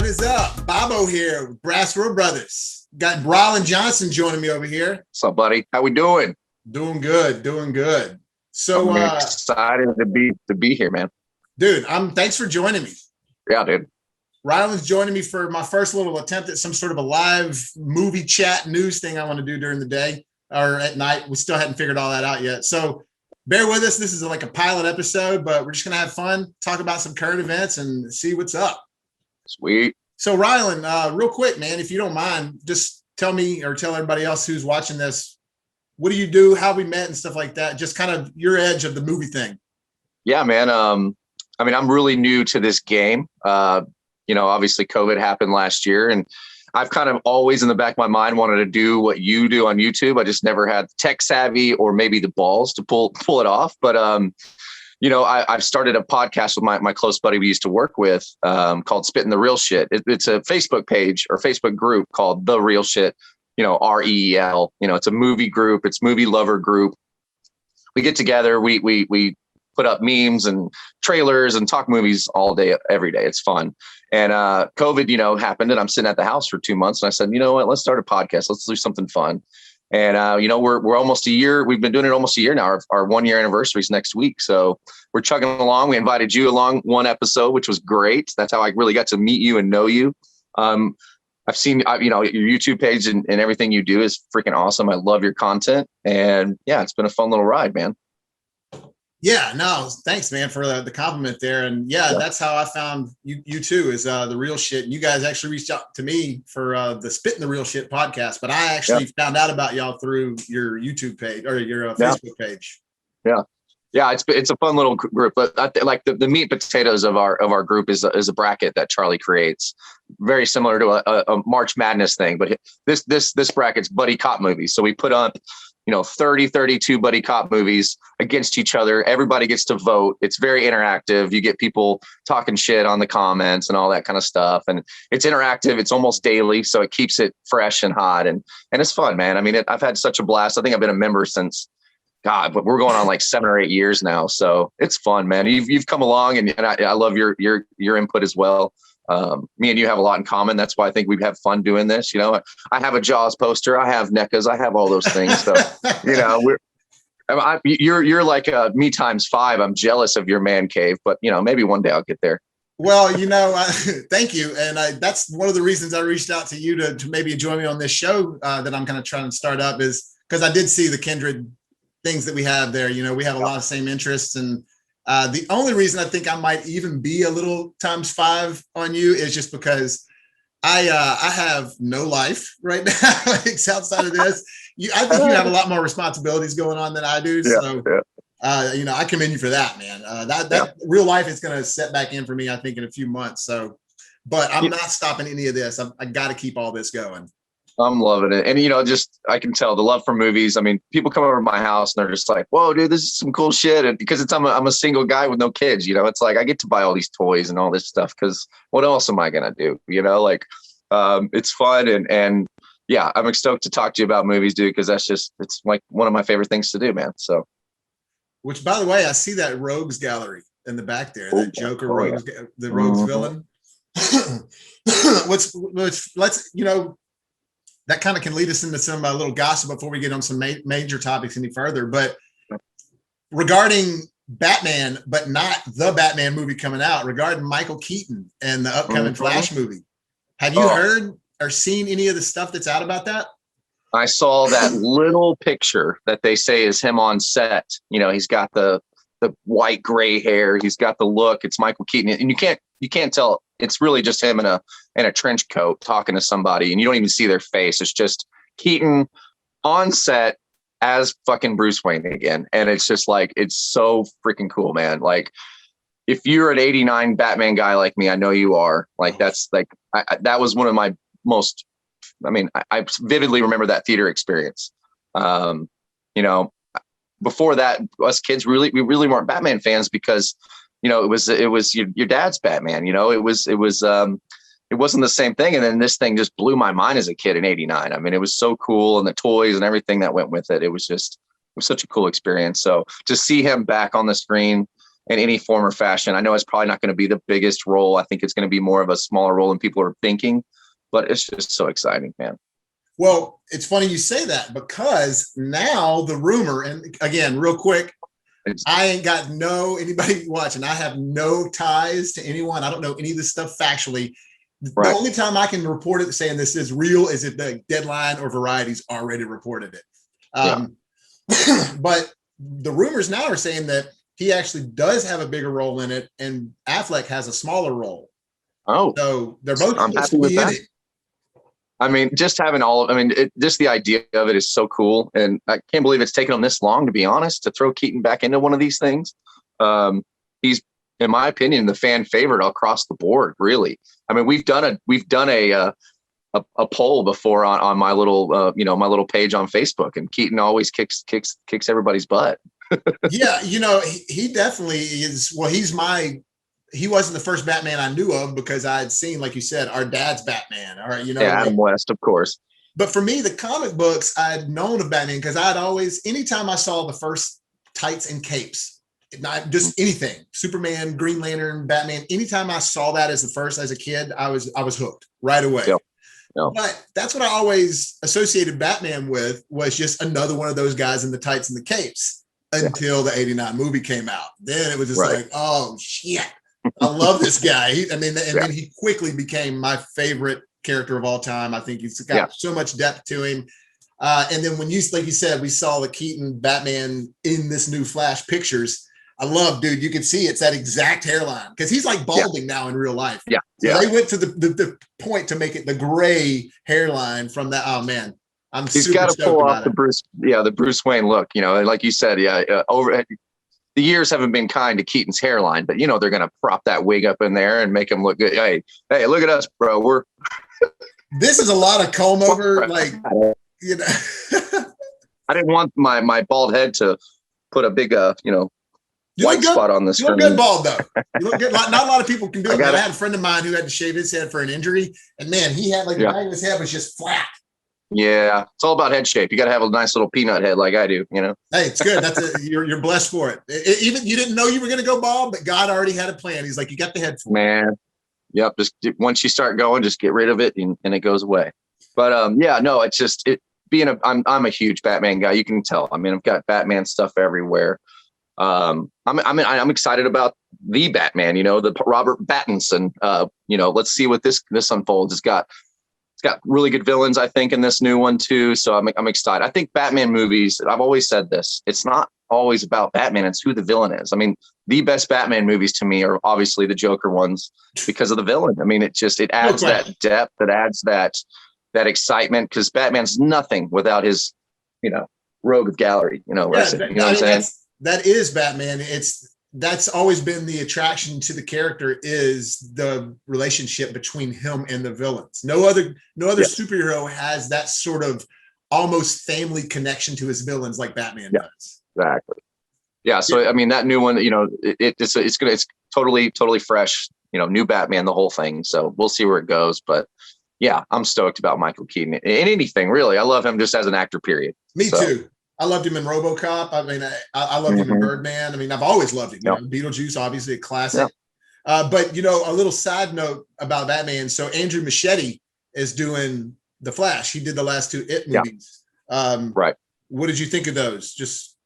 is up? Bobbo here with BrassReel Brothers. Got Ryland Johnson joining me over here. What's up, buddy? How we doing? Doing good, doing good. So I'm excited to be here, man. Dude, thanks for joining me. Yeah, dude. Ryland's joining me for my first little attempt at some sort of a live movie chat news thing I want to do during the day or at night. We still hadn't figured all that out yet. So bear with us. This is like a pilot episode, but we're just going to have fun, talk about some current events and see what's up. Sweet. So Ryland, real quick, man, if you don't mind, just tell me or tell everybody else who's watching this, what do you do, how we met and stuff like that? Just kind of your edge of the movie thing. Yeah, man. I'm really new to this game. Obviously COVID happened last year, and I've kind of always in the back of my mind wanted to do what you do on YouTube. I just never had tech savvy or maybe the balls to pull it off. But, I've started a podcast with my close buddy we used to work with called Spitting the Real Shit. It's a Facebook page or Facebook group called The Real Shit, REEL. It's a movie group. It's movie lover group. We get together. We put up memes and trailers and talk movies all day, every day. It's fun. And COVID, happened, and I'm sitting at the house for 2 months. And I said, you know what, let's start a podcast. Let's do something fun. And, we're almost a year. We've been doing it almost a year now. Our 1 year anniversary is next week. So we're chugging along. We invited you along one episode, which was great. That's how I really got to meet you and know you. I've seen, your YouTube page and everything you do is freaking awesome. I love your content. And yeah, it's been a fun little ride, man. Yeah, no, thanks, man, for the compliment there. And yeah, that's how I found you too, is The Real Shit. And you guys actually reached out to me for the Spitting the Real Shit podcast, but I actually found out about y'all through your YouTube page or your Facebook page. Yeah, it's a fun little group. But like the meat and potatoes of our group is a bracket that Charlie creates, very similar to a March Madness thing. But this bracket's buddy cop movies. So we put up 32 buddy cop movies against each other. Everybody gets to vote. It's very interactive. You get people talking shit on the comments and all that kind of stuff. And it's interactive. It's almost daily. So it keeps it fresh and hot. And it's fun, man. I mean, I've had such a blast. I think I've been a member since, God, but we're going on like 7 or 8 years now. So it's fun, man. You've come along and I love your input as well. Me and you have a lot in common. That's why I think we have fun doing this. I have a Jaws poster. I have NECAs. I have all those things. So, you're like me times 5. I'm jealous of your man cave, but maybe one day I'll get there. Well, thank you. And that's one of the reasons I reached out to you to maybe join me on this show that I'm kind of trying to start up, is because I did see the kindred things that we have there. We have a lot of same interests, and the only reason I think I might even be a little times 5 on you is just because I have no life right now outside of this. I think you have a lot more responsibilities going on than I do. I commend you for that, man. That real life is going to set back in for me, I think, in a few months. So, but I'm not stopping any of this. I got to keep all this going. I'm loving it. And, I can tell the love for movies. I mean, people come over to my house and they're just like, whoa, dude, this is some cool shit. And because I'm a single guy with no kids, it's like I get to buy all these toys and all this stuff because what else am I going to do? It's fun. And yeah, I'm stoked to talk to you about movies, dude, because it's like one of my favorite things to do, man. So. Which, by the way, I see that Rogues gallery in the back there, that Joker Rogues, the Rogues villain. That kind of can lead us into some little gossip before we get on some major topics any further. But regarding Batman, but not the Batman movie coming out, regarding Michael Keaton and the upcoming Flash movie, have you heard or seen any of the stuff that's out about that? I saw that little picture that they say is him on set. He's got the white gray hair. He's got the look. It's Michael Keaton, and you can't tell. It's really just him in a trench coat talking to somebody, and you don't even see their face. It's just Keaton on set as fucking Bruce Wayne again. And it's just like, it's so freaking cool, man. Like, if you're an 89 Batman guy like me, I know you are. Like, that's like, that was one of my most, I vividly remember that theater experience. Before that, us kids we really weren't Batman fans because, it was your dad's Batman. It wasn't the same thing. And then this thing just blew my mind as a kid in '89. It was so cool, and the toys and everything that went with it. It was such a cool experience. So to see him back on the screen in any form or fashion. I know it's probably not going to be the biggest role. I think it's going to be more of a smaller role than people are thinking, but it's just so exciting, man. Well, it's funny you say that, because now the rumor, and again, real quick, I ain't got anybody watching. I have no ties to anyone. I don't know any of this stuff factually. Right. The only time I can report it saying this is real is if the Deadline or Variety's already reported it. But the rumors now are saying that he actually does have a bigger role in it, and Affleck has a smaller role. Oh, so they're both I'm happy with that. I mean, just having just the idea of it is so cool. And I can't believe it's taken them this long, to be honest, to throw Keaton back into one of these things. He's, in my opinion, the fan favorite across the board, really. I mean, we've done a poll before on my little, my little page on Facebook, and Keaton always kicks everybody's butt. Yeah. He definitely is. Well, he wasn't the first Batman I knew of, because I had seen, like you said, our dad's Batman. All right. Adam West, of course. But for me, the comic books, I'd known of Batman because I'd always, anytime I saw the first tights and capes, not just anything, Superman, Green Lantern, Batman, anytime I saw that as a kid, I was hooked right away. Yep. But that's what I always associated Batman with, was just another one of those guys in the tights and the capes, until the 89 movie came out. Then it was just like, oh shit, I love this guy. Then he quickly became my favorite character of all time. I think he's got so much depth to him. And then when like you said, we saw the Keaton Batman in this new Flash pictures. I love, dude, you can see it's that exact hairline, because he's like balding now in real life. So they went to the point to make it the gray hairline from that. Oh man, he's got to pull off the Bruce Wayne look, like you said, over the years haven't been kind to Keaton's hairline, but they're going to prop that wig up in there and make him look good. Hey, look at us, bro. This is a lot of comb over, like, I didn't want my bald head to put a big, white spot on the screen. You look good bald, though. You look good. Not a lot of people can do it. I had a friend of mine who had to shave his head for an injury, and man, he had the back of his head was just flat. Yeah, it's all about head shape. You got to have a nice little peanut head like I do, Hey, it's good. You're blessed for it. Even you didn't know you were going to go bald, but God already had a plan. He's like, you got the head for it. Man. Yep. Just once you start going, just get rid of it and it goes away. But it's just I'm a huge Batman guy. You can tell. I've got Batman stuff everywhere. I'm excited about the Batman, the Robert Pattinson. Let's see what this unfolds. It's got really good villains, I think, in this new one too. So I'm excited. I think Batman movies, I've always said this, it's not always about Batman, it's who the villain is. The best Batman movies to me are obviously the Joker ones, because of the villain. It adds that depth, it adds that excitement, because Batman's nothing without his, rogue gallery, what I'm saying? That is Batman. That's always been the attraction to the character, is the relationship between him and the villains. No other superhero has that sort of almost family connection to his villains like Batman does. Exactly. Yeah. So that new one, it's totally fresh. New Batman, the whole thing. So we'll see where it goes. But yeah, I'm stoked about Michael Keaton in anything really. I love him just as an actor. Period. Me too. I loved him in RoboCop. I loved him in Birdman. I've always loved him. Beetlejuice, obviously a classic. But a little side note about Batman. So Andrew Muschietti is doing The Flash. He did the last two It movies. Right. What did you think of those?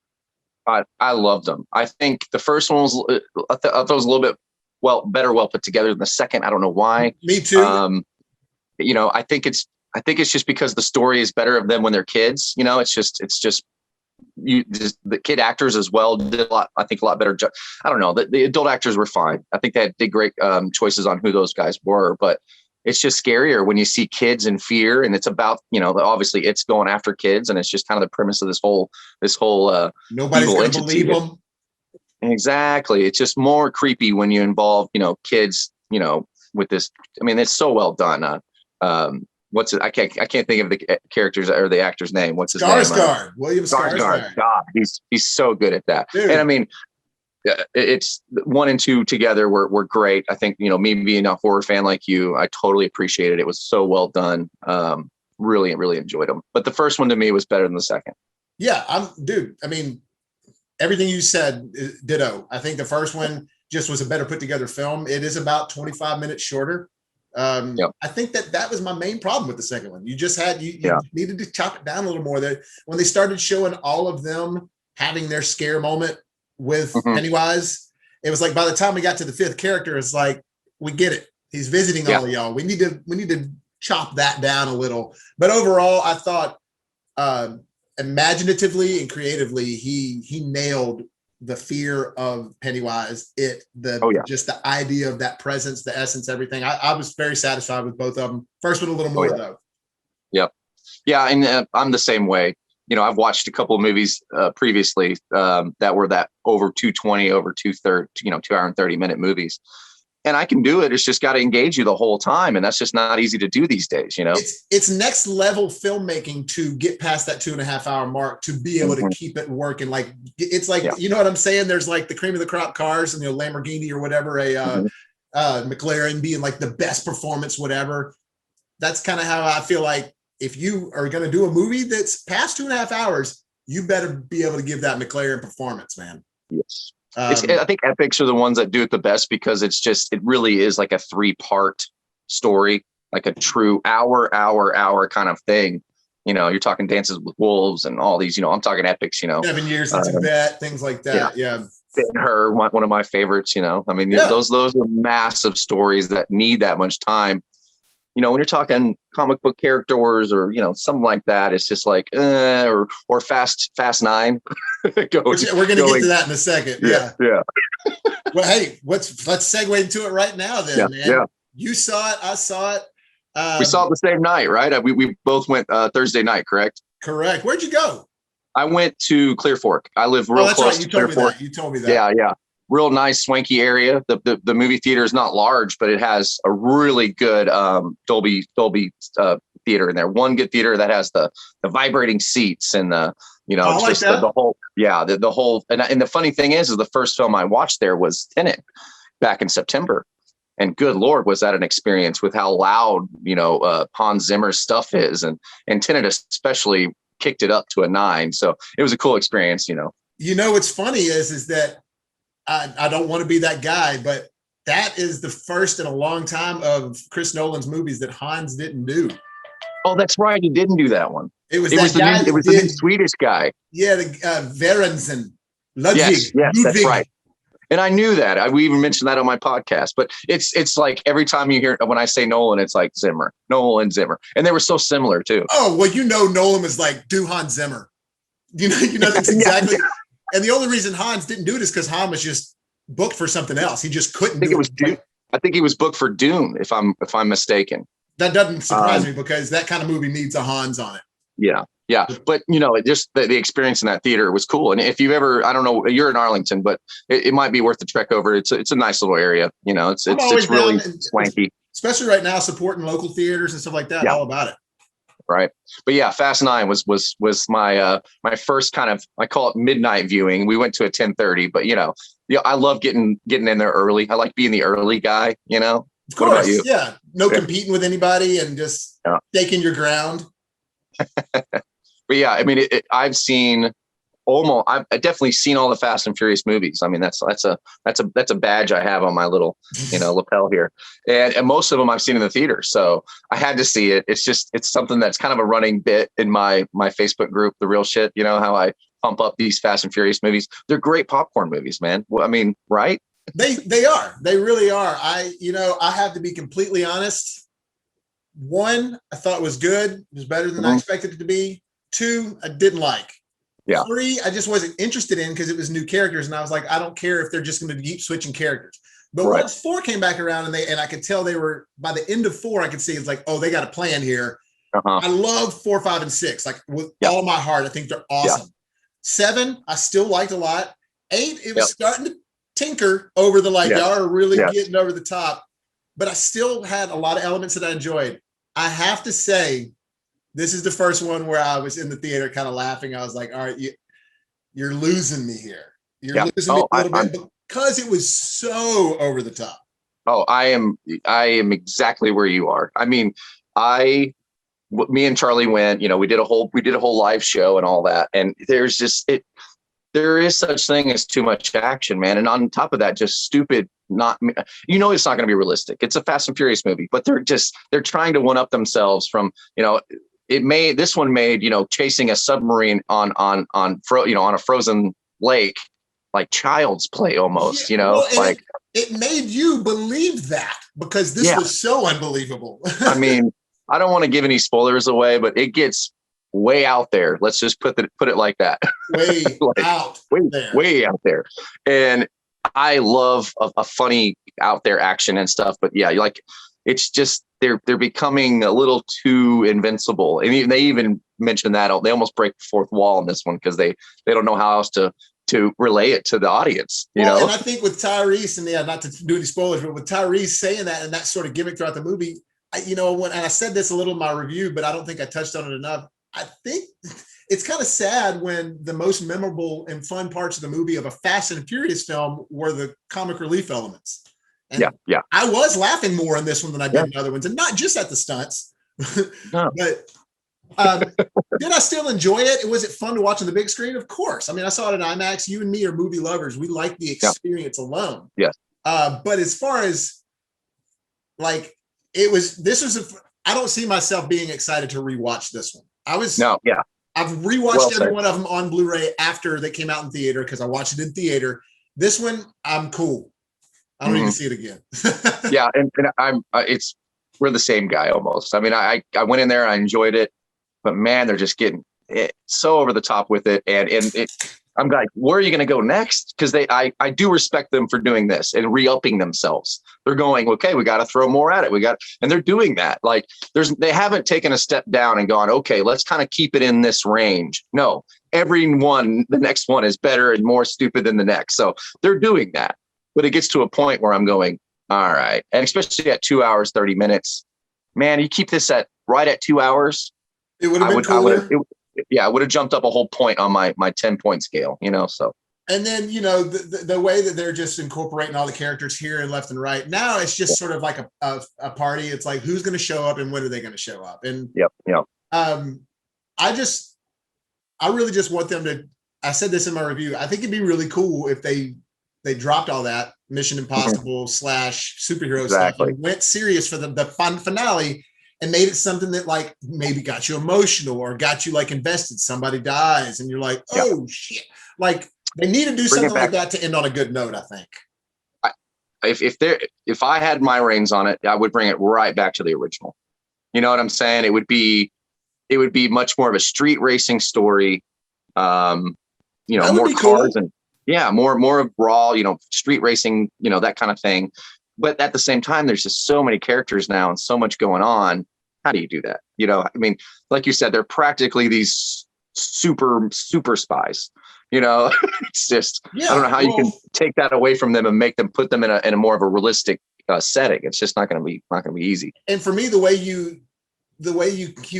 I loved them. I think the first one was I thought it was a little bit well put together than the second. I don't know why. Me too. I think it's just because the story is better of them when they're kids. It's just the kid actors as well did a lot better. I don't know, the adult actors were fine. I think they did great choices on who those guys were, but it's just scarier when you see kids in fear, and it's about, obviously it's going after kids, and it's just kind of the premise of this whole nobody's going to believe them. Exactly. It's just more creepy when you involve, kids, with this. It's so well done. What's it? I can't think of the characters or the actor's name. What's his name? William Skarsgård. God, he's so good at that. Dude. And it's 1 and 2 together were great. I think, me being a horror fan like you, I totally appreciated it. It was so well done. Really, really enjoyed them. But the first one to me was better than the second. Yeah, everything you said, ditto. I think the first one just was a better put together film. It is about 25 minutes shorter. I think that was my main problem with the second one. You just had you needed to chop it down a little more. That when they started showing all of them having their scare moment with Pennywise, it was like by the time we got to the fifth character, it's like we get it. He's visiting all of y'all. We need to chop that down a little. But overall, I thought imaginatively and creatively, he nailed the fear of Pennywise, just the idea of that presence, the essence, everything. I was very satisfied with both of them. First one a little more though. Yeah, and I'm the same way. You know, I've watched a couple of movies previously that were that over 220, over 230, 2 hour and 30-minute movies. And I can do it. It's just got to engage you the whole time. And that's just not easy to do these days, you know? It's next level filmmaking to get past that 2.5 hour mark, to be able to keep it working. Like, it's like, you know what I'm saying? There's like the cream of the crop cars and the Lamborghini or whatever, McLaren being like the best performance, whatever. That's kind of how I feel like if you are going to do a movie that's past 2.5 hours, you better be able to give that McLaren performance, man. Yes. I think epics are the ones that do it the best, because it really is like a 3-part story, like a true hour kind of thing. You know, you're talking Dances with Wolves and all these, I'm talking epics, 7 years since Tibet, things like that. Yeah. Her, one of my favorites, I mean, those are massive stories that need that much time. When you're talking comic book characters or, something like that, it's just like, or Fast 9. We're going to get to that in a second. Yeah. Well, hey, let's segue into it right now then, man. Yeah. You saw it. I saw it. We saw it the same night, right? We both went Thursday night, correct? Correct. Where'd you go? I went to Clear Fork. I live real close to Clear Fork. You told me that. Yeah. Real nice, swanky area. The movie theater is not large, but it has a really good Dolby theater in there. One good theater that has the vibrating seats and the the whole the whole. And the funny thing is the first film I watched there was Tenet back in September, and good Lord, was that an experience with how loud Hans Zimmer's stuff is, and Tenet especially kicked it up to a 9. So it was a cool experience. What's funny is that. I don't want to be that guy, but that is the first in a long time of Chris Nolan's movies that Hans didn't do. Oh, that's right. He didn't do that one. It was the new Swedish guy. Yeah, the Verensen. Ludwig. Yes, that's right. And I knew that. We even mentioned that on my podcast. But it's like every time you hear, when I say Nolan, it's like Nolan Zimmer. And they were so similar too. Oh, well, Nolan was like, do Hans Zimmer. That's exactly. And the only reason Hans didn't do it is because Hans was just booked for something else. He just couldn't do it. I think he was booked for Dune, if I'm mistaken. That doesn't surprise me, because that kind of movie needs a Hans on it. Yeah. But just the experience in that theater was cool. And if you've ever, I don't know, you're in Arlington, but it might be worth the trek over. It's a nice little area. It's really swanky. Especially right now, supporting local theaters and stuff like that. All about it. Right. But yeah, Fast 9 was my my first kind of, I call it midnight viewing. We went to a 10:30, but I love getting in there early. I like being the early guy, Of course. What about you? Yeah. No competing with anybody and just taking your ground. But yeah, I mean, I've definitely seen all the Fast and Furious movies. I mean, that's a badge I have on my little, lapel here. And most of them I've seen in the theater. So I had to see it. It's something that's kind of a running bit in my Facebook group, The Real Shit, how I pump up these Fast and Furious movies. They're great popcorn movies, man. Well, I mean, right? They are. They really are. I have to be completely honest. 1, I thought was good. It was better than I expected it to be. 2, I didn't like. Yeah. 3, I just wasn't interested in because it was new characters, and I was like, I don't care if they're just going to keep switching characters. But once 4 came back around, and I could tell they were, by the end of 4, I could see it's like, oh, they got a plan here. I love 4, 5, and 6, like with all my heart. I think they're awesome. 7, I still liked a lot. 8, it was starting to tinker over the y'all are really getting over the top, but I still had a lot of elements that I enjoyed. I have to say, this is the first one where I was in the theater kind of laughing. I was like, all right, you're losing me here. You're losing me a little bit because it was so over the top. Oh, I am exactly where you are. I mean, me and Charlie went, we did a whole live show and all that. And there's just there is such thing as too much action, man. And on top of that, just stupid, not, it's not going to be realistic. It's a Fast and Furious movie, but they're trying to one up themselves from, this one made, chasing a submarine on a frozen lake, like child's play almost, well, like it made you believe that because this was so unbelievable. I mean, I don't want to give any spoilers away, but it gets way out there. Let's just put it like that. Way way out there. And I love a funny out there action and stuff. But yeah, like it's just they're becoming a little too invincible. And they even mentioned that they almost break the fourth wall in this one because they don't know how else to relay it to the audience. And I think with Tyrese, and not to do any spoilers, but with Tyrese saying that and that sort of gimmick throughout the movie, and I said this a little in my review, but I don't think I touched on it enough. I think it's kind of sad when the most memorable and fun parts of the movie of a Fast and Furious film were the comic relief elements. And yeah. I was laughing more in this one than I did in other ones, and not just at the stunts. No. But did I still enjoy it? Was it fun to watch on the big screen? Of course. I mean, I saw it in IMAX. You and me are movie lovers. We like the experience alone. Yes. But as far as like I don't see myself being excited to rewatch this one. I've rewatched every one of them on Blu-ray after they came out in theater because I watched it in theater. This one, I'm cool. I don't need to see it again. Yeah, and we're the same guy almost. I mean, I went in there, I enjoyed it, but man, they're just getting so over the top with it, and I'm like, where are you going to go next? Because I do respect them for doing this and re-upping themselves. They're going, okay, we got to throw more at it. And they're doing that. Like they haven't taken a step down and gone, okay, let's kind of keep it in this range. No, the next one is better and more stupid than the next. So they're doing that, but it gets to a point where I'm going, all right. And especially at 2 hours, 30 minutes, man, you keep this right at 2 hours. It would have been cooler. I would have jumped up a whole point on my 10-point scale, so. And then, the way that they're just incorporating all the characters here and left and right. Now it's just sort of like a party. It's like, who's going to show up and when are they going to show up? And yep. I really just want them to, I said this in my review. I think it'd be really cool if they dropped all that Mission Impossible / superhero stuff and went serious for the fun finale and made it something that like maybe got you emotional or got you like invested. Somebody dies and you're like, oh shit. Like they need to do something like that to end on a good note, I think. If I had my reins on it, I would bring it right back to the original. You know what I'm saying? It would be much more of a street racing story. More cars cool. And more of raw, street racing, that kind of thing. But at the same time, there's just so many characters now and so much going on. How do you do that? I mean, like you said, they're practically these super spies. It's just, I don't know how you can take that away from them and put them in a more of a realistic setting. It's just not going to be easy. And for me, the way you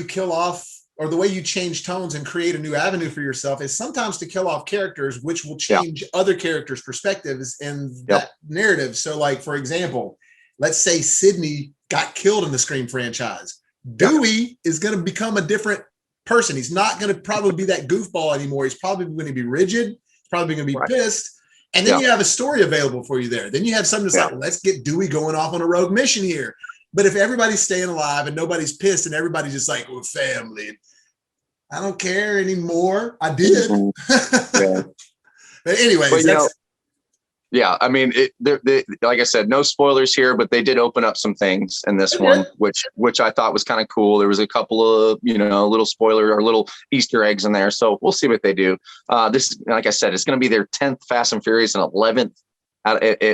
kill off, or the way you change tones and create a new avenue for yourself, is sometimes to kill off characters, which will change other characters' perspectives in that narrative. So like, for example, let's say Sydney got killed in the Scream franchise. Dewey is going to become a different person. He's not going to probably be that goofball anymore. He's probably going to be rigid. He's probably going to be pissed. And then you have a story available for you there. Then you have something that's like, let's get Dewey going off on a rogue mission here. But if everybody's staying alive and nobody's pissed and everybody's just like, we're family, I don't care anymore. I did. But anyways, I mean, like I said, no spoilers here, but they did open up some things in this one, which I thought was kind of cool. There was a couple of, little spoiler or little Easter eggs in there. So we'll see what they do. This, like I said, it's going to be their 10th Fast and Furious and 11th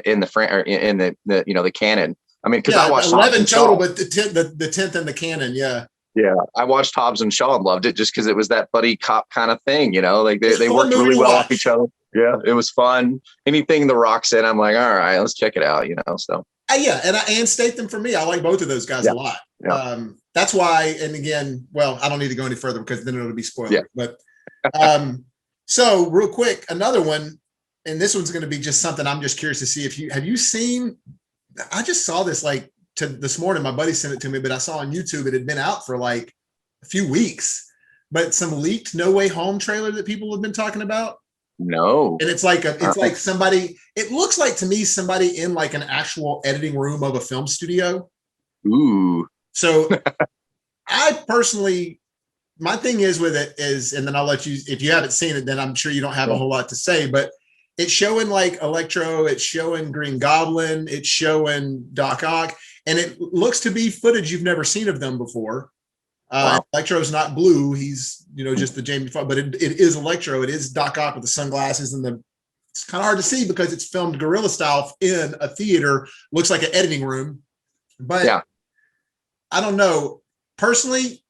in the canon. I mean, because I watched 11 total, but the 10th in the canon. Yeah. Yeah, I watched Hobbs and Shaw and loved it just because it was that buddy cop kind of thing, like they worked really well off each other. Yeah, it was fun. Anything The Rock's in, I'm like, all right, let's check it out, So and Statham for me, I like both of those guys a lot. Yeah. That's why, and again, well, I don't need to go any further because then it'll be spoiled. Yeah. But so real quick, another one, and this one's going to be just something I'm just curious to see if have you seen. I just saw this this morning. My buddy sent it to me, but I saw on YouTube it had been out for like a few weeks. But some leaked No Way Home trailer that people have been talking about. No. And it's like somebody, it looks like to me somebody in like an actual editing room of a film studio. Ooh. So I personally, my thing is with it is, and then I'll let you, if you haven't seen it, then I'm sure you don't have a whole lot to say, but it's showing like Electro, it's showing Green Goblin, it's showing Doc Ock, and it looks to be footage you've never seen of them before. Wow. Electro's not blue; he's just the Jamie Foxx, but it is Electro. It is Doc Ock with the sunglasses and the. It's kind of hard to see because it's filmed guerrilla style in a theater. Looks like an editing room, but Yeah. I don't know. Personally,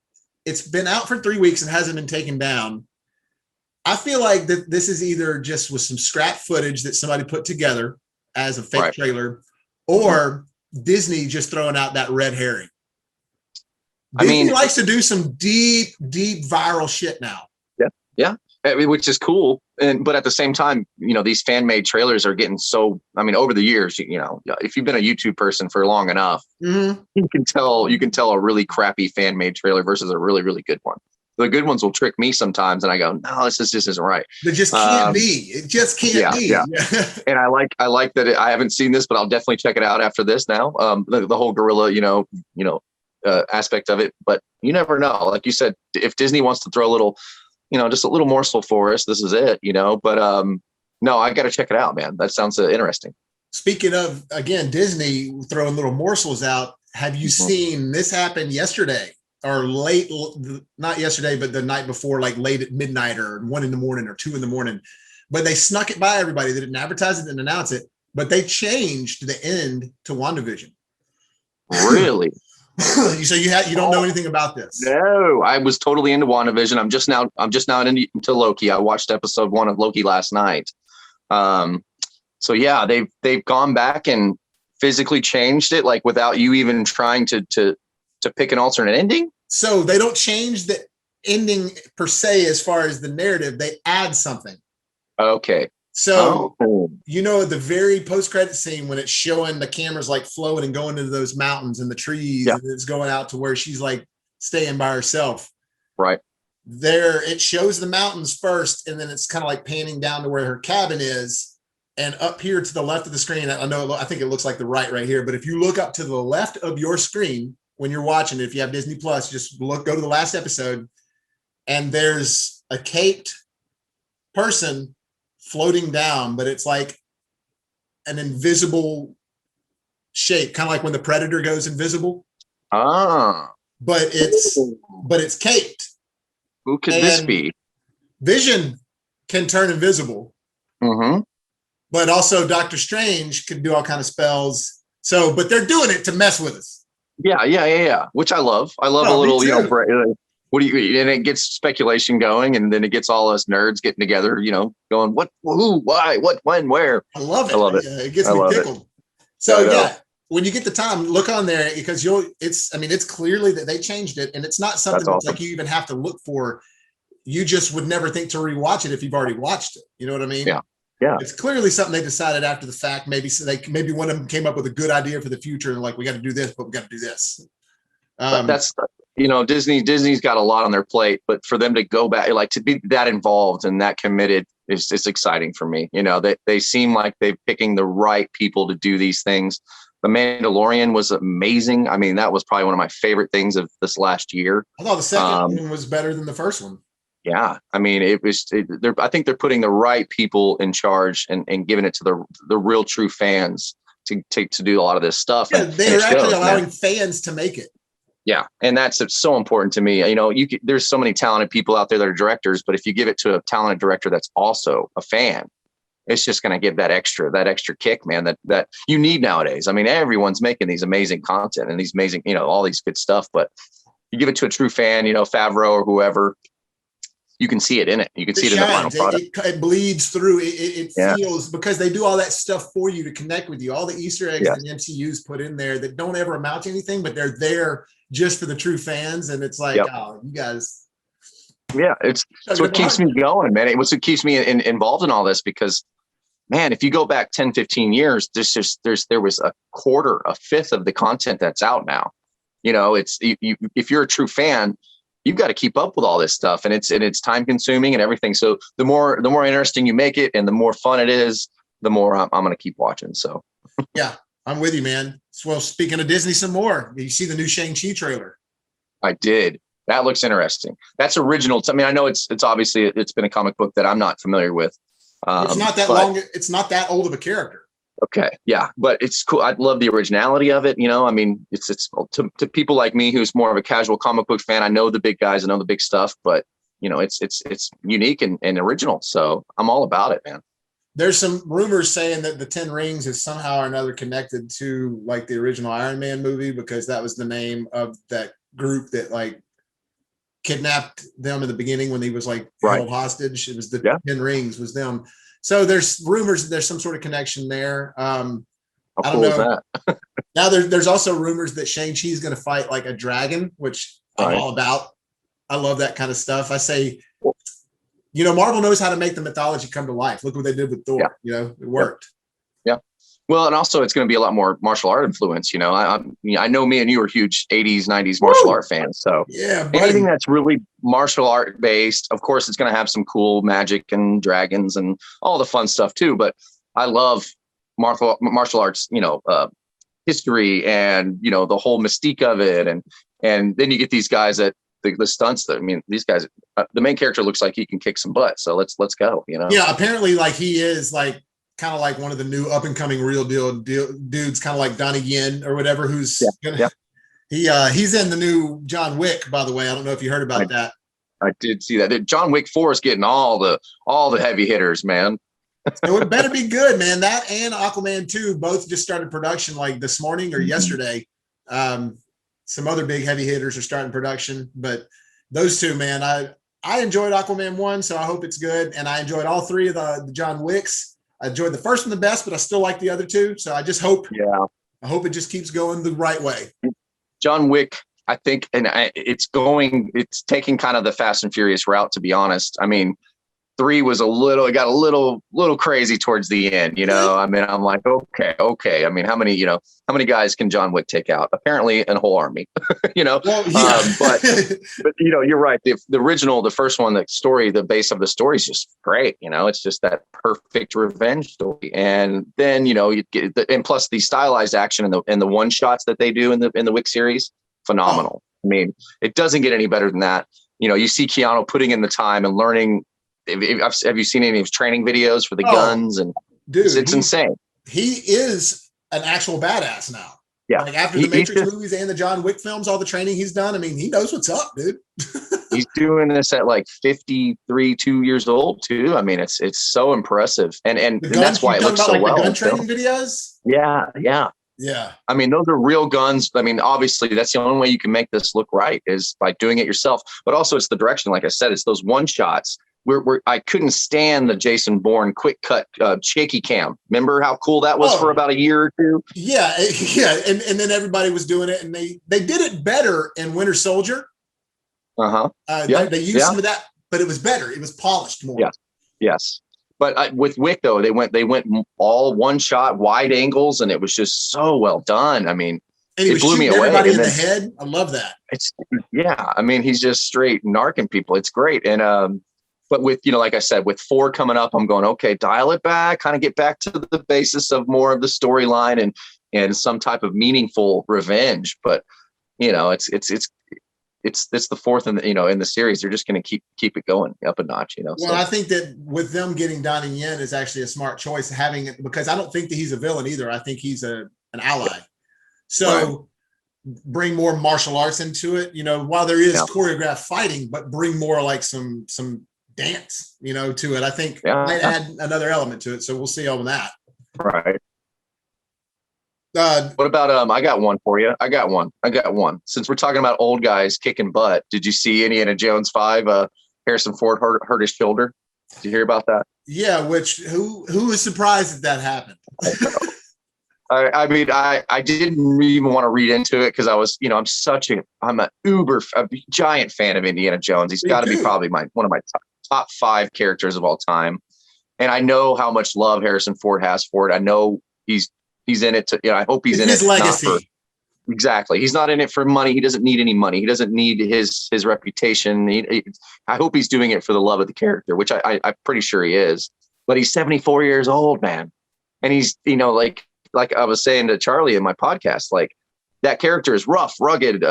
it's been out for 3 weeks and hasn't been taken down. I feel like that this is either just with some scrap footage that somebody put together as a fake trailer, or Disney just throwing out that red herring. Disney likes to do some deep viral shit now. Yeah. Which is cool. But at the same time, these fan made trailers are getting so, over the years, if you've been a YouTube person for long enough, you can tell a really crappy fan made trailer versus a really, really good one. The good ones will trick me sometimes, and I go, no, this just isn't right. It just can't be. It just can't be. Yeah. And I like that. I haven't seen this, but I'll definitely check it out after this. Now, the whole gorilla, aspect of it. But you never know. Like you said, if Disney wants to throw a little, just a little morsel for us, this is it. But no, I got to check it out, man. That sounds interesting. Speaking of, again, Disney throwing little morsels out. Have you seen this happen yesterday? Or late, not yesterday, but the night before, like late at midnight or 1 a.m. or 2 a.m. But they snuck it by everybody. They didn't advertise it, didn't announce it, but they changed the end to WandaVision. Really? So you don't know anything about this? No, I was totally into WandaVision. I'm just now into Loki. I watched episode 1 of Loki last night. So yeah, they've gone back and physically changed it, like without you even trying to pick an alternate ending. So they don't change the ending per se as far as the narrative. They add something. Okay. So, the very post-credit scene when it's showing the cameras like flowing and going into those mountains and the trees, and it's going out to where she's like staying by herself. Right. There, it shows the mountains first, and then it's kind of like panning down to where her cabin is. And up here to the left of the screen, I think it looks like the right here, but if you look up to the left of your screen, when you're watching it, if you have Disney Plus, just go to the last episode, and there's a caped person floating down, but it's like an invisible shape, kind of like when the Predator goes invisible. But it's caped. Who could this be? Vision can turn invisible. But also Doctor Strange can do all kind of spells. So, but they're doing it to mess with us. Yeah. Which I love. I love a little, what do you, and it gets speculation going, and then it gets all us nerds getting together, going, what, who, why, what, when, where. I love it. It gets me tickled. So when you get the time, look on there, because it's clearly that they changed it, and it's not something that's like you even have to look for. You just would never think to rewatch it if you've already watched it. You know what I mean? Yeah. It's clearly something they decided after the fact. Maybe one of them came up with a good idea for the future, and like, we got to do this, but we got to do this. That's Disney's got a lot on their plate, but for them to go back, like to be that involved and that committed is exciting for me. They seem like they're picking the right people to do these things. The Mandalorian was amazing. That was probably one of my favorite things of this last year. I thought the second one was better than the first one. Yeah, I think they're putting the right people in charge and giving it to the real true fans to do a lot of this stuff. Yeah, they're actually allowing fans to make it. Yeah, and that's so important to me. There's so many talented people out there that are directors, but if you give it to a talented director that's also a fan, it's just going to give that extra kick, man, that you need nowadays. Everyone's making these amazing content and these amazing, all these good stuff, but you give it to a true fan, Favreau or whoever, you can see it in it. You can see it in the final product. It bleeds through. It feels, because they do all that stuff for you to connect with you. All the Easter eggs and MCUs put in there that don't ever amount to anything, but they're there just for the true fans. And it's like, oh, you guys. Yeah, it's what keeps me going, man. It's what keeps me involved in all this, because, man, if you go back 10, 15 years, there was a fifth of the content that's out now. If you're a true fan, you've got to keep up with all this stuff, and it's time consuming and everything. So the more interesting you make it and the more fun it is, the more I'm going to keep watching. So yeah, I'm with you, man. Well, speaking of Disney, some more. You see the new Shang Chi trailer? I did. That looks interesting. That's original. I mean, I know it's obviously it's been a comic book that I'm not familiar with. It's not that long. It's not that old of a character. Okay. Yeah. But it's cool. I love the originality of it. You know, I mean, it's to people like me, who's more of a casual comic book fan. I know the big guys, I know the big stuff, but you know, it's unique and original. So I'm all about it, man. There's some rumors saying that the 10 Rings is somehow or another connected to like the original Iron Man movie, because that was the name of that group that like kidnapped them in the beginning when he was like held hostage. It was the 10 Rings was them. So there's rumors that there's some sort of connection there. I don't know. Now there's also rumors that Shang-Chi is going to fight like a dragon, which I'm all about. I love that kind of stuff. I say, you know, Marvel knows how to make the mythology come to life. Look what they did with Thor. Yeah. You know, it worked. Yeah. Well, and also it's going to be a lot more martial art influence. You know, I know me and you are huge 80s, 90s martial art fans. So yeah, anything that's really martial art based, of course, it's going to have some cool magic and dragons and all the fun stuff too. But I love martial arts, you know, history and, you know, the whole mystique of it. And then you get these guys that the stunts that, I mean, these guys, the main character looks like he can kick some butt. So let's go, you know? Yeah. Apparently like he is like, kind of like one of the new up and coming real deal dudes, kind of like Donnie Yen or whatever, who's he's in the new John Wick, by the way. I don't know if you heard about that. I did see that. John Wick 4 is getting all the heavy hitters, man. So it better be good, man. That and Aquaman 2 both just started production like this morning or yesterday. Some other big heavy hitters are starting production, but those two, man, I enjoyed Aquaman 1, so I hope it's good. And I enjoyed all three of the John Wicks. I enjoyed the first one the best, but I still like the other two. So I just hope, I hope it just keeps going the right way. John Wick, I think, and it's taking kind of the Fast and Furious route, to be honest. I mean, 3 was it got a little crazy towards the end, you know. I mean, I'm like, okay. I mean, how many guys can John Wick take out? Apparently, a whole army, you know. Well, yeah. But you know, you're right. The original, the first one, the base of the story is just great. You know, it's just that perfect revenge story. And then, you know, you get and plus the stylized action and the one shots that they do in the Wick series, phenomenal. I mean, it doesn't get any better than that. You know, you see Keanu putting in the time and learning. Have you seen any of his training videos for the guns? And dude, it's insane. He is an actual badass now. Yeah. Like after the Matrix movies and the John Wick films, all the training he's done. I mean, he knows what's up, dude. He's doing this at like 53, 2 years old too. I mean, it's so impressive. And that's why it looks so well. The gun training videos? Yeah. I mean, those are real guns. I mean, obviously that's the only way you can make this look right is by doing it yourself. But also it's the direction. Like I said, it's those one shots. I couldn't stand the Jason Bourne quick cut shaky cam. Remember how cool that was for about a year or two? Yeah. And then everybody was doing it, and they did it better in Winter Soldier. They used some of that, but it was better. It was polished more. Yes. But with Wick though, they went all one shot, wide angles, and it was just so well done. I mean, and it blew me away. Everybody in the head. I love that. I mean, he's just straight narking people. It's great. And but with, you know, like I said, with 4 coming up, I'm going, okay, dial it back, kind of get back to the basis of more of the storyline and some type of meaningful revenge. But, you know, it's the fourth in the series. They're just going to keep it going up a notch, you know. Well, I think that with them getting Donnie Yen is actually a smart choice, having it, because I don't think that he's a villain either. I think he's an ally. So bring more martial arts into it, you know, while there is choreographed fighting, but bring more like some dance, you know, to it. I think might add another element to it. So we'll see on that. Right. What about I got one for you. I got one. Since we're talking about old guys kicking butt, did you see Indiana Jones 5? Harrison Ford hurt his shoulder. Did you hear about that? Yeah. Which who was surprised that happened? I mean, I didn't even want to read into it because I was, you know, I'm a giant fan of Indiana Jones. He's got to be probably one of my top 5 characters of all time. And I know how much love Harrison Ford has for it. I know he's in it to, you know, I hope he's in his it. Legacy. Exactly. He's not in it for money. He doesn't need any money. He doesn't need his reputation. I hope he's doing it for the love of the character, which I'm pretty sure he is. But he's 74 years old, man, and he's like I was saying to Charlie in my podcast, like that character is rough, rugged,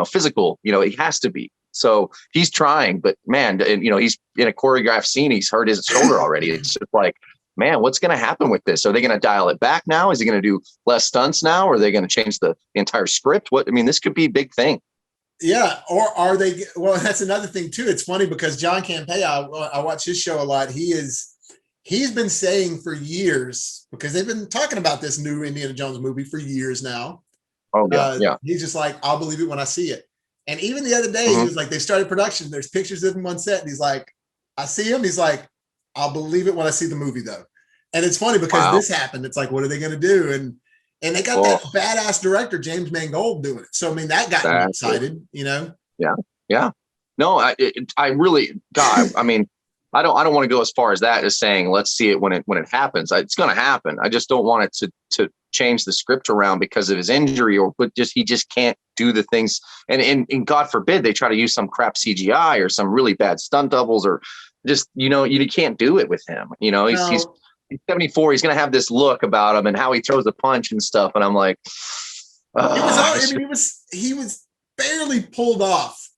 physical. He has to be. So he's trying, but man, and he's in a choreographed scene. He's hurt his shoulder already. It's just like, man, what's going to happen with this? Are they going to dial it back now? Is he going to do less stunts now? Or are they going to change the entire script? This could be a big thing. Yeah. Or are they? Well, that's another thing too. It's funny because John Campea, I watch his show a lot. He's been saying for years, because they've been talking about this new Indiana Jones movie for years now. Oh yeah. Yeah. He's just like, I'll believe it when I see it. And even the other day, he was like, they started production. There's pictures of him on set. And he's like, I see him. He's like, I'll believe it when I see the movie though. And it's funny because this happened. It's like, what are they going to do? And they got that badass director, James Mangold, doing it. So, I mean, that got me excited, Yeah. Yeah. No, I really, God, I mean, I don't want to go as far as that as saying, let's see it when it happens. It's going to happen. I just don't want it to change the script around because of his injury he just can't do the things. And God forbid they try to use some crap CGI or some really bad stunt doubles or just, you can't do it with him. He's 74. He's going to have this look about him and how he throws a punch and stuff. And I'm like, he was barely pulled off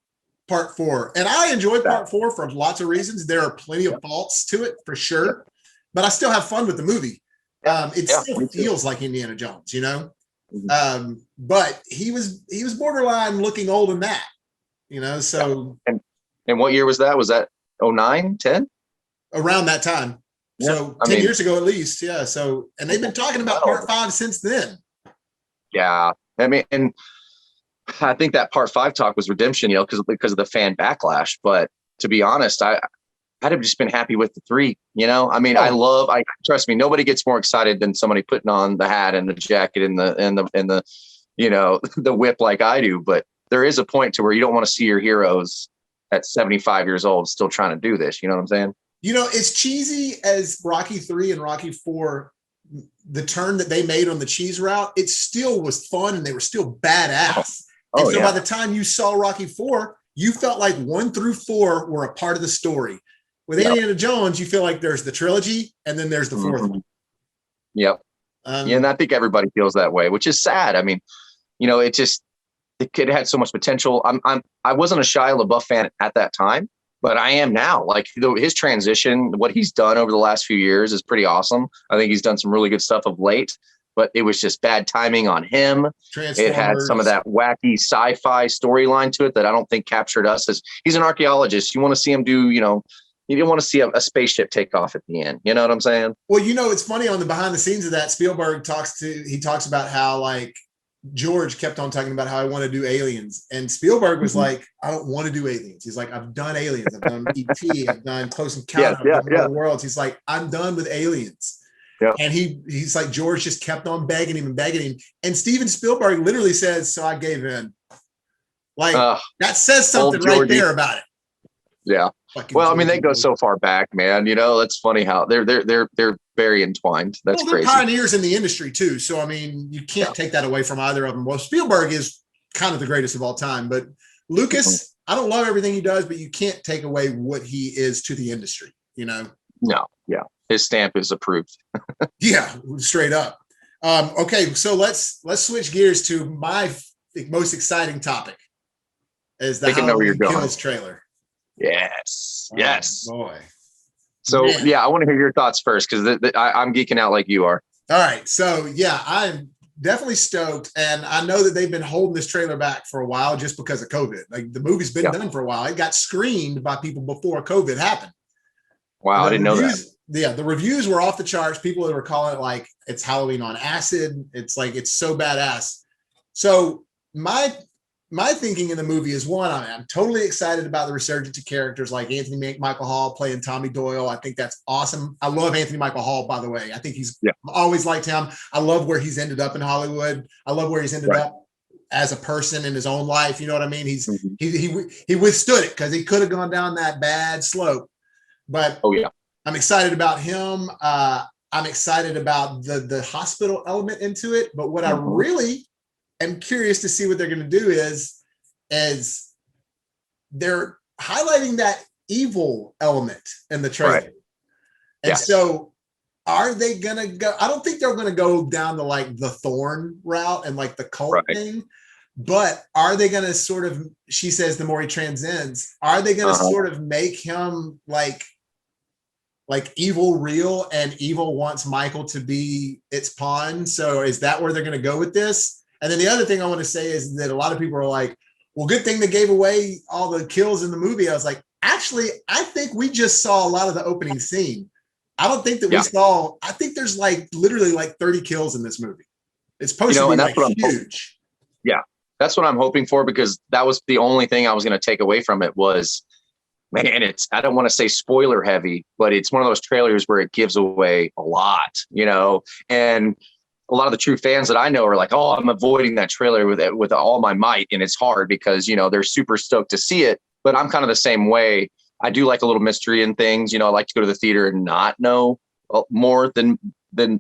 part 4. And I enjoyed part 4 for lots of reasons. There are plenty of faults to it for sure, but I still have fun with the movie. It still feels like Indiana Jones, but he was borderline looking old in that, so. And what year was that? Was that 09, 10? Around that time. So 10 years ago, at least. Yeah. So, and they've been talking about part 5 since then. Yeah. I mean, and I think that part 5 talk was redemption, because of the fan backlash. But to be honest, I'd have just been happy with the 3, I mean, I trust me, nobody gets more excited than somebody putting on the hat and the jacket and the the whip like I do. But there is a point to where you don't want to see your heroes at 75 years old still trying to do this. You know what I'm saying? As cheesy as Rocky 3 and Rocky 4, the turn that they made on the cheese route, it still was fun and they were still badass. By the time you saw Rocky 4, you felt like 1 through 4 were a part of the story. With Indiana Jones, you feel like there's the trilogy and then there's the 4th one. Yep. And I think everybody feels that way, which is sad. I mean, the kid had so much potential. I wasn't a Shia LaBeouf fan at that time, but I am now. Like his transition, what he's done over the last few years is pretty awesome. I think he's done some really good stuff of late, but it was just bad timing on him. It had some of that wacky sci-fi storyline to it that I don't think captured us. As he's an archaeologist. You want to see him do, you don't want to see a spaceship take off at the end. You know what I'm saying? Well, it's funny on the behind the scenes of that, Spielberg talks about how like George kept on talking about how I want to do aliens. And Spielberg was like, I don't want to do aliens. He's like, I've done aliens. I've done E.T. I've done Close Encounter of the Worlds. He's like, I'm done with aliens. Yeah. And he's like, George just kept on begging him. And Steven Spielberg literally says, so I gave in. Like that says something right there about it. Yeah. Well, I mean, they go so far back, man. It's funny how they're very entwined. That's crazy. They're pioneers in the industry too. So I mean, you can't take that away from either of them. Well, Spielberg is kind of the greatest of all time, but Lucas, I don't love everything he does, but you can't take away what he is to the industry. No. Yeah. His stamp is approved. Yeah, straight up. Okay, so let's switch gears to my most exciting topic. Is the Halloween Kills trailer. Yes. Oh, yes. Boy. So, I want to hear your thoughts first because I'm geeking out like you are. All right. So, I'm definitely stoked. And I know that they've been holding this trailer back for a while just because of COVID. Like the movie's been done for a while. It got screened by people before COVID happened. Wow. I didn't know that. Yeah. The reviews were off the charts. People that were calling it like it's Halloween on acid. It's like, it's so badass. So my thinking in the movie is one, I'm totally excited about the resurgence of characters like Anthony Michael Hall playing Tommy Doyle. I think that's awesome. I love Anthony Michael Hall, by the way. I think I've always liked him. I love where he's ended up in Hollywood. I love where he's ended up as a person in his own life. You know what I mean? He withstood it because he could have gone down that bad slope. But I'm excited about him. I'm excited about the hospital element into it. But what I really am curious to see what they're going to do is they're highlighting that evil element in the trailer. Right. And Yes. so are they going to go? I don't think they're going to go down the like the Thorn route and like the cult Right. thing, but are they going to sort of, she says the more he transcends, are they going to sort of make him like evil real and evil wants Michael to be its pawn? So is that where they're going to go with this? And then the other thing I want to say is that a lot of people are like, well, good thing they gave away all the kills in the movie. I was like, actually, I think we just saw a lot of the opening scene. I don't think that we saw, I think there's like literally like 30 kills in this movie. It's supposed to be like huge. Yeah, that's what I'm hoping for, because that was the only thing I was going to take away from it was, man, it's, I don't want to say spoiler heavy, but it's one of those trailers where it gives away a lot, you know, and a lot of the true fans that I know are like, oh, I'm avoiding that trailer with all my might. And it's hard because, you know, they're super stoked to see it, but I'm kind of the same way. I do like a little mystery in things, you know, I like to go to the theater and not know more than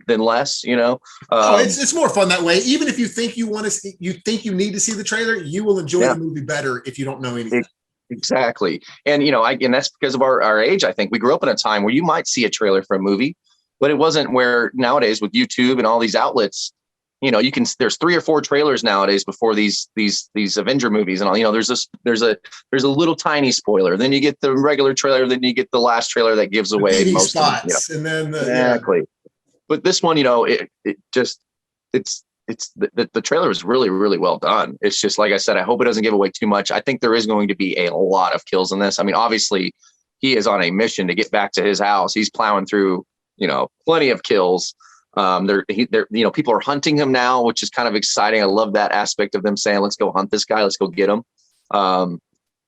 less, you know. It's more fun that way. Even if you think you want to see, you think you need to see the trailer, you will enjoy the movie better if you don't know anything. Exactly. And, you know, and that's because of our age. I think we grew up in a time where you might see a trailer for a movie, but it wasn't where nowadays with YouTube and all these outlets, you know, there's 3 or 4 trailers nowadays before these Avenger movies and all, you know, there's a little tiny spoiler. Then you get the regular trailer. Then you get the last trailer that gives away most spots, of them, you know? and then exactly. But this one, you know, the trailer is really, really well done. It's just, like I said, I hope it doesn't give away too much. I think there is going to be a lot of kills in this. I mean, obviously he is on a mission to get back to his house. He's plowing through, you know, plenty of kills. They're, you know, people are hunting him now, which is kind of exciting. I love that aspect of them saying, let's go hunt this guy. Let's go get him. And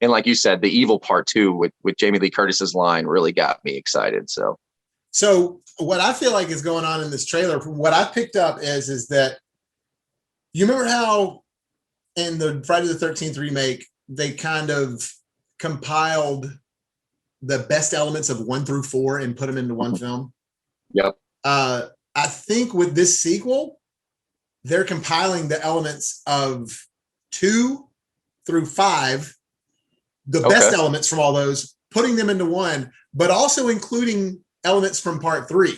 like you said, the evil part too, with Jamie Lee Curtis's line really got me excited. So what I feel like is going on in this trailer, from what I picked up is that, you remember how in the Friday the 13th remake, they kind of compiled the best elements of 1 through 4 and put them into one film? Yep. I think with this sequel, they're compiling the elements of 2 through 5, the best elements from all those, putting them into one, but also including elements from part 3.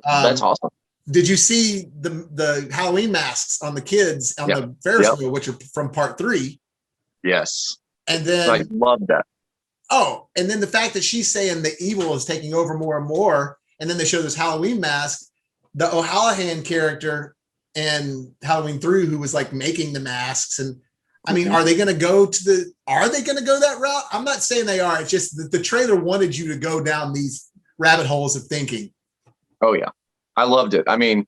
That's awesome. Did you see the Halloween masks on the kids on the Ferris wheel, which are from part 3? Yes. And then I love that. Oh, and then the fact that she's saying the evil is taking over more and more, and then they show this Halloween mask, the O'Hallahan character and Halloween 3, who was like making the masks. And I mean, are they going to go that route? I'm not saying they are. It's just that the trailer wanted you to go down these rabbit holes of thinking. Oh yeah. I loved it. I mean,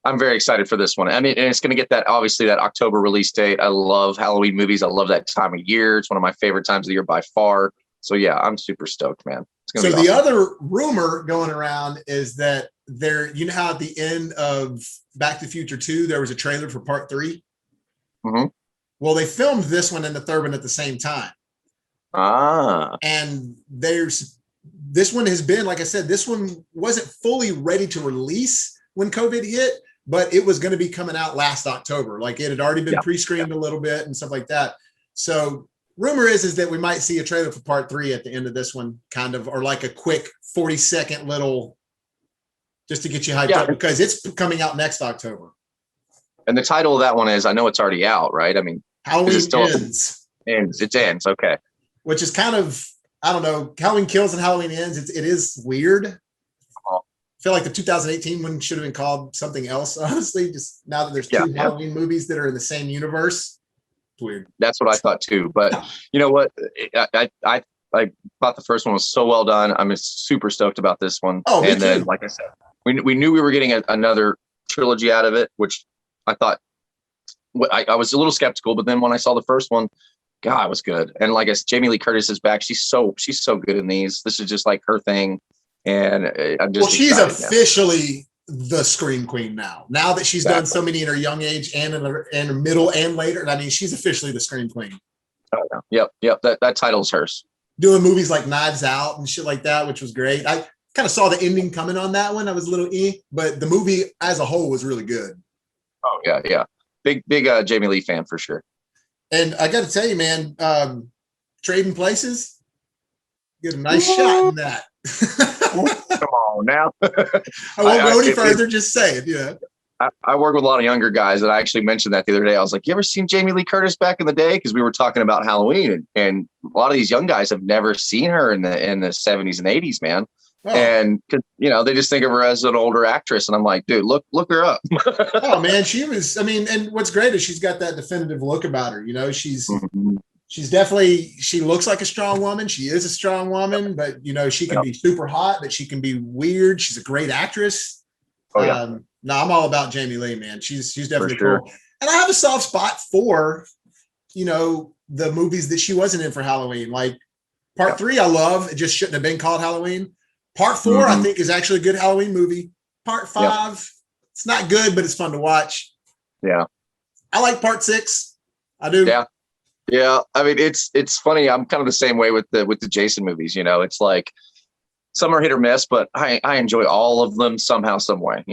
I'm very excited for this one. I mean, and it's going to get that, obviously, that October release date. I love Halloween movies. I love that time of year. It's one of my favorite times of the year by far. So yeah, I'm super stoked, man. It's so the other rumor going around is that you know how at the end of Back to the Future 2, there was a trailer for part 3? Mm-hmm. Well, they filmed this one and the third one at the same time. And this one has been, like I said, this one wasn't fully ready to release when COVID hit, but it was going to be coming out last October. Like it had already been pre-screened a little bit and stuff like that. So rumor is that we might see a trailer for part 3 at the end of this one, kind of, or like a quick 40-second little, just to get you hyped up, because it's coming out next October. And the title of that one is, I know it's already out, right? I mean, Halloween Ends. It ends. Okay. Which is kind of, I don't know, Halloween Kills and Halloween Ends. It is weird. I feel like the 2018 one should have been called something else, honestly, just now that there's 2 Halloween movies that are in the same universe. It's weird. That's what I thought too. But you know what? I thought the first one was so well done. I'm super stoked about this one. Oh, and then, like I said, we knew we were getting another trilogy out of it, which I thought, I was a little skeptical, but then when I saw the first one, God, it was good. And like I said, Jamie Lee Curtis is back. She's so good in these. This is just like her thing. And I'm just she's officially the Scream Queen now. Now that she's done so many in her young age and in her middle and later. I mean, she's officially the Scream Queen. Oh, yeah. Yep. That title's hers. Doing movies like Knives Out and shit like that, which was great. I kind of saw the ending coming on that one. I was a little but the movie as a whole was really good. Oh yeah. big Jamie Lee fan for sure. And I got to tell you, man, Trading Places, get a nice shot in that. Come on now. I won't go any further. Just say it. Yeah. I work with a lot of younger guys, and I actually mentioned that the other day. I was like, "You ever seen Jamie Lee Curtis back in the day?" Because we were talking about Halloween, and a lot of these young guys have never seen her in the 70s and 80s, man. Oh. And they just think of her as an older actress, and I'm like, dude, look her up. Oh man, she was. I mean, and what's great is she's got that definitive look about her. She's definitely, she looks like a strong woman. She is a strong woman, but she can be super hot, but she can be weird. She's a great actress. Oh yeah. No, I'm all about Jamie Lee, man. She's definitely cool. And I have a soft spot for, the movies that she wasn't in for Halloween. Like Part 3, I love. It just shouldn't have been called Halloween. Part 4, I think, is actually a good Halloween movie. Part 5, it's not good, but it's fun to watch. Yeah. I like Part 6. I do. Yeah. Yeah. I mean, it's funny. I'm kind of the same way with the Jason movies. It's like, some are hit or miss, but I enjoy all of them somehow, some way.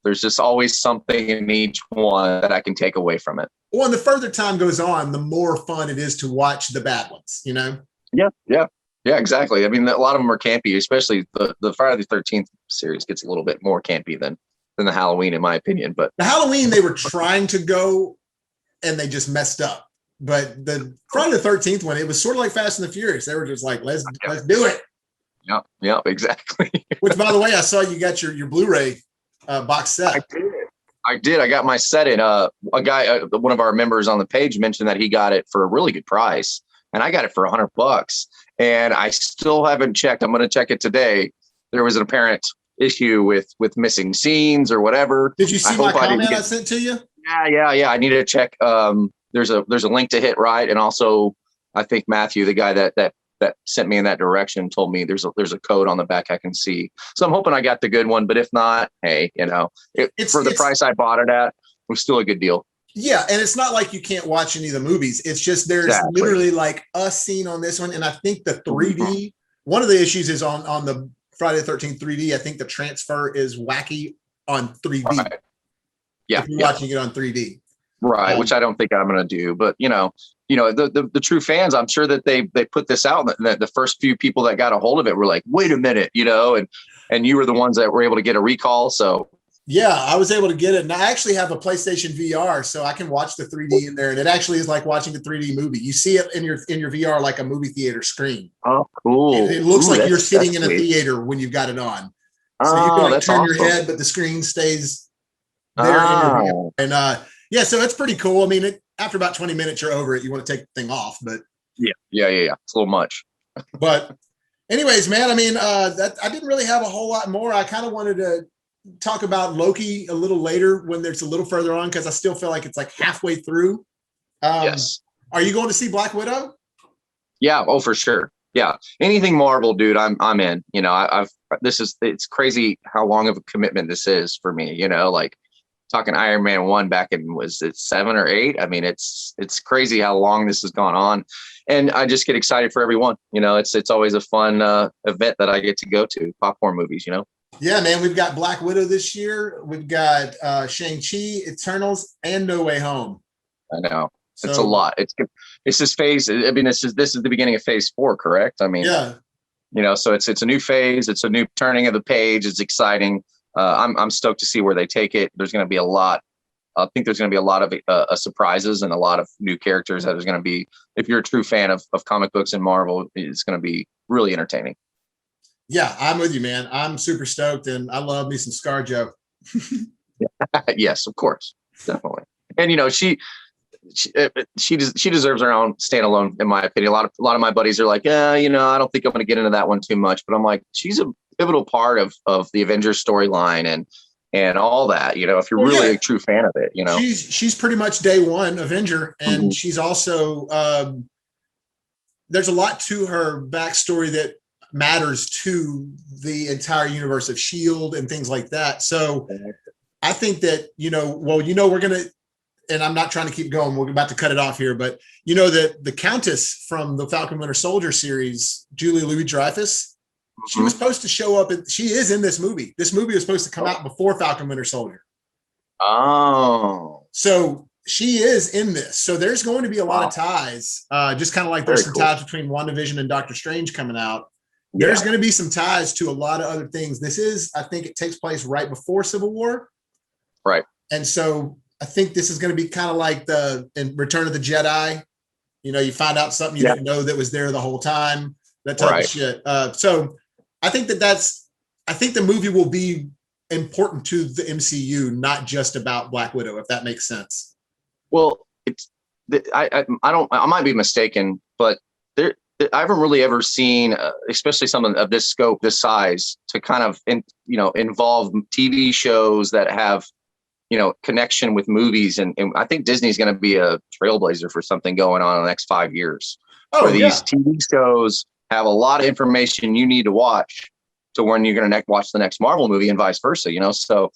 There's just always something in each one that I can take away from it. Well, and the further time goes on, the more fun it is to watch the bad ones, Yeah, exactly. I mean, a lot of them are campy, especially the Friday the 13th series gets a little bit more campy than the Halloween, in my opinion. But the Halloween, they were trying to go and they just messed up. But the Friday the 13th one, it was sort of like Fast and the Furious. They were just like, let's do it. Yeah, exactly. Which, by the way, I saw you got your Blu-ray box set. I did. I got my set in. A guy, one of our members on the page, mentioned that he got it for a really good price, and I got it for $100. And I still haven't checked. I'm going to check it today. There was an apparent issue with missing scenes or whatever. Did you see my comment I sent to you? Yeah. I need to check. There's a link to hit right, and also I think Matthew, the guy that sent me in that direction, told me there's a code on the back I can see. So I'm hoping I got the good one, but if not, hey, for the price I bought it at, it was still a good deal. Yeah. And it's not like you can't watch any of the movies. It's just, there's literally like a scene on this one. And I think the 3D, one of the issues is on the Friday the 13th 3D. I think the transfer is wacky on 3D. Right. Yeah. If you're watching it on 3D. Right. Which I don't think I'm going to do, but the true fans, I'm sure that they put this out, and the first few people that got a hold of it were like, wait a minute, and you were the ones that were able to get a recall. So yeah, I was able to get it. And I actually have a PlayStation VR, so I can watch the 3D in there. And it actually is like watching a 3D movie. You see it in your VR like a movie theater screen. Oh, cool. It looks like you're sitting in a theater when you've got it on. So you can like turn your head, but the screen stays there in your VR. And so it's pretty cool. I mean, after about 20 minutes, you're over it. You want to take the thing off, but yeah. It's a little much. But anyways, man, I mean, that I didn't really have a whole lot more. I kind of wanted to talk about Loki a little later when there's a little further on, because I still feel like it's like halfway through. Yes. Are you going to see Black Widow? Yeah. Oh, for sure. Yeah. Anything Marvel, dude, I'm in. It's crazy how long of a commitment this is for me. Like talking Iron Man 1 back in, was it 7 or 8? I mean, it's crazy how long this has gone on, and I just get excited for everyone. It's always a fun event that I get to go to, popcorn movies. Yeah, man, we've got Black Widow this year. We've got Shang Chi, Eternals, and No Way Home. I know. It's a lot. It's this phase. I mean, this is the beginning of phase 4, correct? I mean, yeah. So it's a new phase. It's a new turning of the page. It's exciting. I'm stoked to see where they take it. There's going to be a lot. I think there's going to be a lot of surprises and a lot of new characters that is going to be, if you're a true fan of comic books and Marvel, it's going to be really entertaining. Yeah, I'm with you, man. I'm super stoked, and I love me some ScarJo. Yes, of course, definitely. And she deserves her own standalone, in my opinion. A lot of my buddies are like, I don't think I'm going to get into that one too much. But I'm like, she's a pivotal part of the Avengers storyline and all that. If you're really a true fan of it, she's pretty much day one Avenger, and she's also there's a lot to her backstory that matters to the entire universe of S.H.I.E.L.D. and things like that. So I think that, we're going to, and I'm not trying to keep going, we're about to cut it off here, but that the Countess from the Falcon Winter Soldier series, Julie Louis-Dreyfus, she was supposed to show up. She is in this movie. This movie was supposed to come out before Falcon Winter Soldier. Oh. So she is in this. So there's going to be a lot of ties, just kind of like there's some ties between WandaVision and Doctor Strange coming out. There's going to be some ties to a lot of other things. This is, I think it takes place right before Civil War. Right. And so I think this is going to be kind of like in Return of the Jedi. You know, you find out something you didn't know that was there the whole time, that type of shit. So I think I think the movie will be important to the MCU, not just about Black Widow, if that makes sense. Well, I might be mistaken, but I haven't really ever seen, especially something of this scope, this size, to kind of, involve TV shows that have, connection with movies. And I think Disney's going to be a trailblazer for something going on in the next 5 years. Where these TV shows have a lot of information you need to watch to when you're going to watch the next Marvel movie and vice versa, So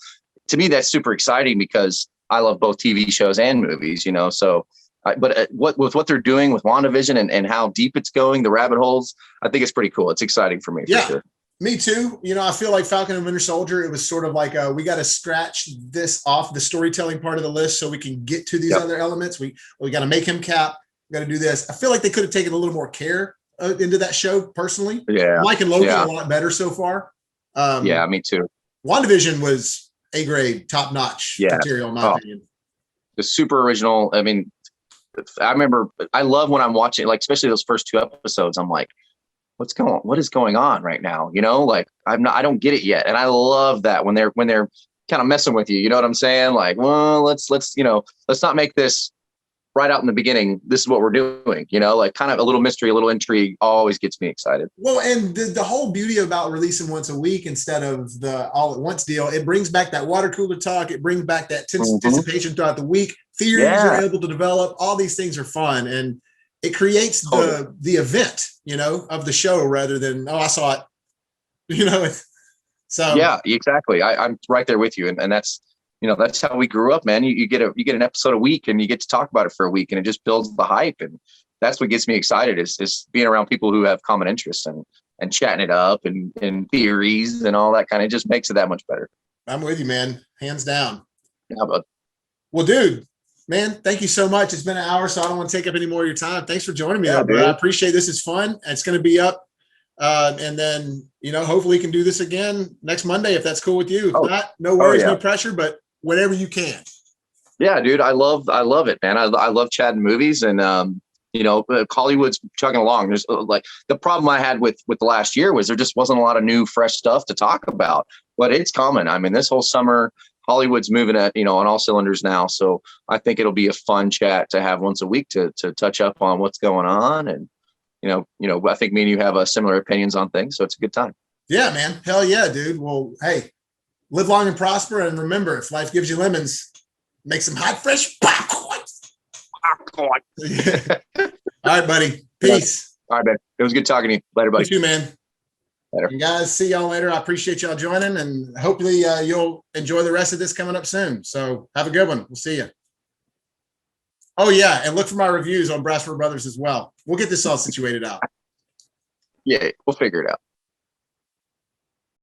to me, that's super exciting because I love both TV shows and movies, So, but what they're doing with WandaVision and how deep it's going, the rabbit holes, I think it's pretty cool. It's exciting for me. For sure. Me too. I feel like Falcon and Winter Soldier, it was sort of like we got to scratch this off the storytelling part of the list so we can get to these other elements. We got to make him Cap. We got to do this. I feel like they could have taken a little more care into that show personally. Yeah. Mike and Logan a lot better so far. Me too. WandaVision was A-grade, top-notch material, in my opinion. The super original. I mean, I remember, I love when I'm watching, like, especially those first 2 episodes, I'm like, what is going on right now? I don't get it yet. And I love that when they're kind of messing with you, you know what I'm saying? Like, well, let's not make this right out in the beginning. This is what we're doing, like kind of a little mystery, a little intrigue always gets me excited. Well, and the whole beauty about releasing once a week instead of the all at once deal, it brings back that water cooler talk. It brings back that anticipation throughout the week. Theories are able to develop. All these things are fun. And it creates the event, of the show rather than, I saw it, So yeah, exactly. I'm right there with you. And that's, that's how we grew up, man. You get an episode a week and you get to talk about it for a week and it just builds the hype. And that's what gets me excited is being around people who have common interests and chatting it up and theories and all that kind of, just makes it that much better. I'm with you, man. Hands down. Yeah, bud. Well, dude, man, thank you so much. It's been an hour, so I don't want to take up any more of your time. Thanks for joining me, bro. I appreciate this. It's fun. It's going to be up. And then, hopefully we can do this again next Monday, if that's cool with you. If not, no worries, no pressure, but whenever you can. Yeah, dude. I love it, man. I love chatting movies and, Hollywood's chugging along. There's like the problem I had with the last year was there just wasn't a lot of new, fresh stuff to talk about, but it's coming. I mean, this whole summer, Hollywood's moving at, on all cylinders now. So I think it'll be a fun chat to have once a week to touch up on what's going on. And, I think me and you have similar opinions on things. So it's a good time. Yeah, man. Hell yeah, dude. Well, hey, live long and prosper. And remember, if life gives you lemons, make some hot, fresh popcorn. All right, buddy. Peace. All right, man. It was good talking to you. Later, buddy. You too, man. Later. And guys, see y'all later. I appreciate y'all joining, and hopefully you'll enjoy the rest of this coming up soon. So have a good one. We'll see you. Oh yeah, and look for my reviews on BrassReel Brothers as well. We'll get this all situated out. Yeah, we'll figure it out.